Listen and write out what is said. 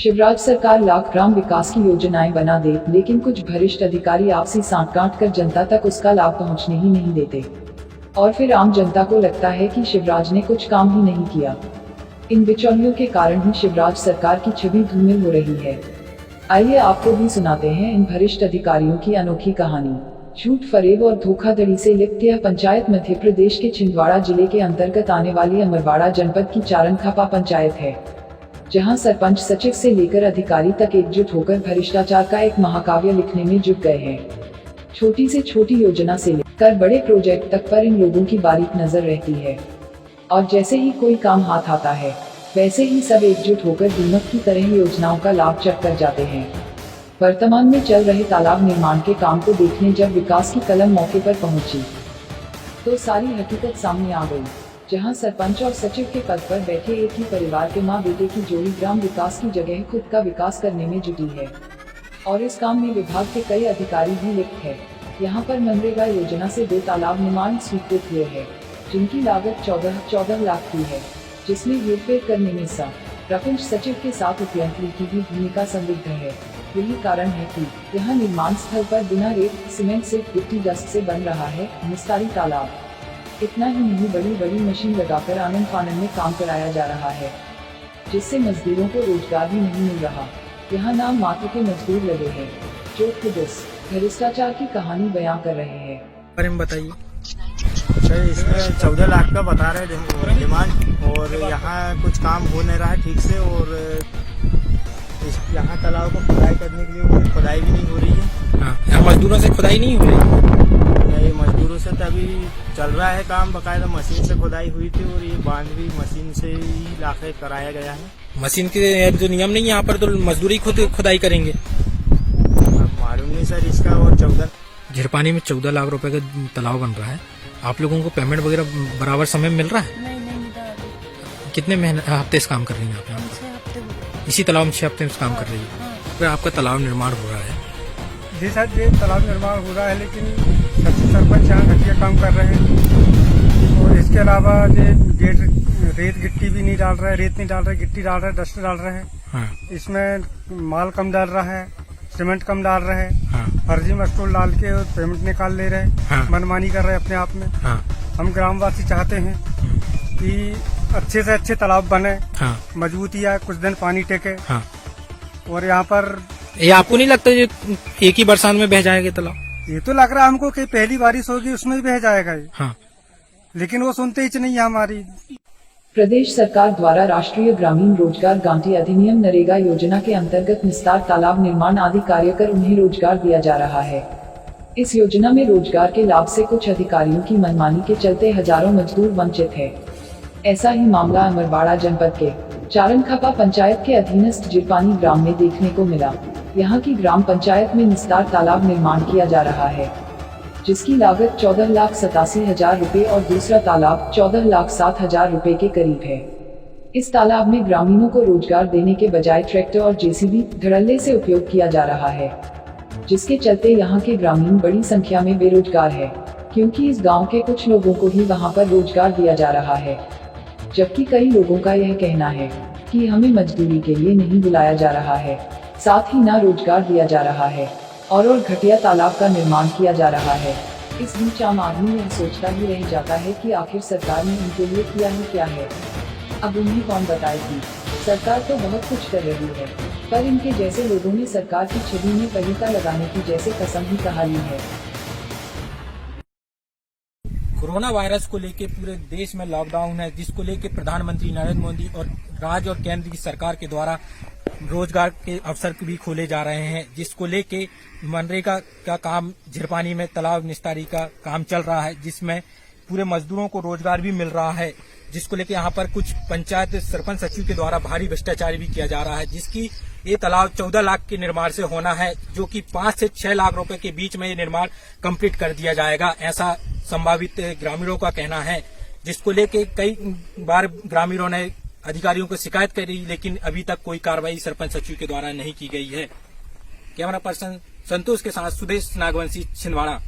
शिवराज सरकार लाख ग्राम विकास की योजनाएं बना दे, लेकिन कुछ भ्रष्ट अधिकारी आपसी सांठ-गांठ कर जनता तक उसका लाभ पहुंचने ही नहीं देते। और फिर आम जनता को लगता है कि शिवराज ने कुछ काम ही नहीं किया। इन बिचौलियों के कारण ही शिवराज सरकार की छवि धूमिल हो रही है। आइए आपको भी सुनाते हैं इन भ्रष्ट अधिकारियों की अनोखी कहानी। झूठ, फरेब और धोखाधड़ी से लिप्त यह पंचायत मध्य प्रदेश के छिंदवाड़ा जिले के अंतर्गत आने वाली अमरवाड़ा जनपद की चारणखापा पंचायत है, जहां सरपंच सचिव से लेकर अधिकारी तक एकजुट होकर भ्रष्टाचार का एक महाकाव्य लिखने में जुट गए हैं। छोटी से छोटी योजना से लेकर बड़े प्रोजेक्ट तक पर इन लोगों की बारीक नजर रहती है, और जैसे ही कोई काम हाथ आता है, वैसे ही सब एकजुट होकर दीमक की तरह योजनाओं का लाभ चट कर जाते हैं। वर्तमान में चल रहे तालाब निर्माण के काम को देखने जब विकास की कलम मौके पर पहुंची, तो सारी हकीकत सामने आ गई। जहां सरपंच और सचिव के पद पर बैठे एक ही परिवार के मां बेटे की जोड़ी ग्राम विकास की जगह खुद का विकास करने में जुटी है, और इस काम में विभाग के कई अधिकारी भी लिप्त है। यहाँ पर मनरेगा योजना से 2 तालाब निर्माण स्वीकृत हुए हैं, जिनकी लागत 14 लाख की है, जिसमें हेरफेर करने में प्रपंच सचिव के साथ उपयंत्री की भी भूमिका संदिग्ध है। यही कारण है कि यहाँ निर्माण स्थल पर बिना रेत, सीमेंट से गिट्टी डस्ट से बन रहा है निस्तारी तालाब। इतना ही नहीं, बड़ी बड़ी मशीन लगाकर आनन फानन में काम कराया जा रहा है, जिससे मजदूरों को रोजगार भी नहीं मिल रहा। यहाँ नाम मात्र के मजदूर लगे हैं, जो खुद इस भ्रष्टाचार की कहानी बयां कर रहे हैं। बारे में बताइए सर, इसमें 14 लाख का बता रहे डिमांड, और यहाँ कुछ काम हो नहीं रहा है ठीक से, और यहाँ तालाब को खुदाई करने के लिए खुदाई भी नहीं हो रही है। हाँ, यहाँ मजदूरों से खुदाई नहीं हो रही? नहीं, मजदूरों से तो अभी चल रहा है काम, बकायदा मशीन से खुदाई हुई थी, और ये बांध भी मशीन से ही लाके कराया गया है। मशीन के जो नियम नहीं है यहाँ पर, तो मजदूर ही खुद खुदाई करेंगे। मालूम नहीं सर इसका। और 14 झिरपानी में 14 लाख रुपए का तालाब बन रहा है। आप लोगों को पेमेंट वगैरह बराबर समय में मिल रहा है? नहीं। कितने हफ्ते से काम कर रही हैं आप यहाँ पर? 6 हफ्ते हो। इसी तालाब में 6 हफ्ते से काम कर रही है। फिर आपका तालाब निर्माण हो रहा है? जी सर, ये तालाब निर्माण हो रहा है, लेकिन सचिव सरपंच यहाँ घटिया काम कर रहे हैं। और इसके अलावा ये रेत गिट्टी भी नहीं डाल रहे, रेत नहीं डाल रहे, गिट्टी डाल रहे, डस्ट डाल रहे हैं। हाँ। इसमें माल कम डाल रहा है, सीमेंट कम डाल रहे हैं। हाँ। फर्जी मस्टोल डाल के पेमेंट निकाल ले रहे हैं। हाँ। मनमानी कर रहे हैं अपने आप में। हाँ। हम ग्रामवासी चाहते हैं कि अच्छे से अच्छे तालाब बने। हाँ। मजबूती आए, कुछ दिन पानी टेके। हाँ। और यहाँ पर ये आपको नहीं लगता ये एक ही बरसात में बह जाएगा तालाब? ये तो लग रहा है हमको कि पहली बारिश होगी उसमें ही बह जाएगा ये। हाँ। लेकिन वो सुनते ही नहीं है हमारी। प्रदेश सरकार द्वारा राष्ट्रीय ग्रामीण रोजगार गारंटी अधिनियम नरेगा योजना के अंतर्गत निस्तार तालाब निर्माण आदि कार्य कर उन्हें रोजगार दिया जा रहा है। इस योजना में रोजगार के लाभ से कुछ अधिकारियों की मनमानी के चलते हजारों मजदूर वंचित है। ऐसा ही मामला अमरवाड़ा जनपद के चारणखापा पंचायत के अधीनस्थ झिरपानी ग्राम में देखने को मिला। यहाँ की ग्राम पंचायत में निस्तार तालाब निर्माण किया जा रहा है, जिसकी लागत 14,87,000 रुपए और दूसरा तालाब 14,07,000 रुपए के करीब है। इस तालाब में ग्रामीणों को रोजगार देने के बजाय ट्रैक्टर और जेसीबी धड़ल्ले से उपयोग किया जा रहा है, जिसके चलते यहाँ के ग्रामीण बड़ी संख्या में बेरोजगार है, क्योंकि इस गांव के कुछ लोगों को ही वहां पर रोजगार दिया जा रहा है, जबकि कई लोगों का यह कहना है कि हमें मजदूरी के लिए नहीं बुलाया जा रहा है, साथ ही ना रोजगार दिया जा रहा है, और घटिया तालाब का निर्माण किया जा रहा है। इस बीच आम आदमी यह सोचता ही रह जाता है कि आखिर सरकार ने उनके लिए किया ही क्या है। अब उन्हें कौन बताएगी? सरकार तो बहुत कुछ कर रही है, पर इनके जैसे लोगों ने सरकार की छवि में पहिका लगाने की जैसे कसम ही कहा ली है। कोरोना वायरस को लेकर पूरे देश में लॉकडाउन है, जिसको लेकर प्रधानमंत्री नरेंद्र मोदी और राज्य और केंद्र की सरकार के द्वारा रोजगार के अवसर भी खोले जा रहे हैं, जिसको लेके मनरेगा का काम झिरपानी में तालाब निस्तारी का काम चल रहा है, जिसमें पूरे मजदूरों को रोजगार भी मिल रहा है, जिसको लेके यहाँ पर कुछ पंचायत सरपंच सचिव के द्वारा भारी भ्रष्टाचार भी किया जा रहा है, जिसकी ये तालाब 14 लाख के निर्माण से होना है, जो कि 5 से 6 लाख रुपए के बीच में ये निर्माण कंप्लीट कर दिया जाएगा, ऐसा संभावित ग्रामीणों का कहना है, जिसको लेके कई बार ग्रामीणों ने अधिकारियों को शिकायत करी, लेकिन अभी तक कोई कार्रवाई सरपंच सचिव के द्वारा नहीं की गई है। कैमरा पर्सन संतोष के साथ सुदेश नागवंशी, छिंदवाड़ा।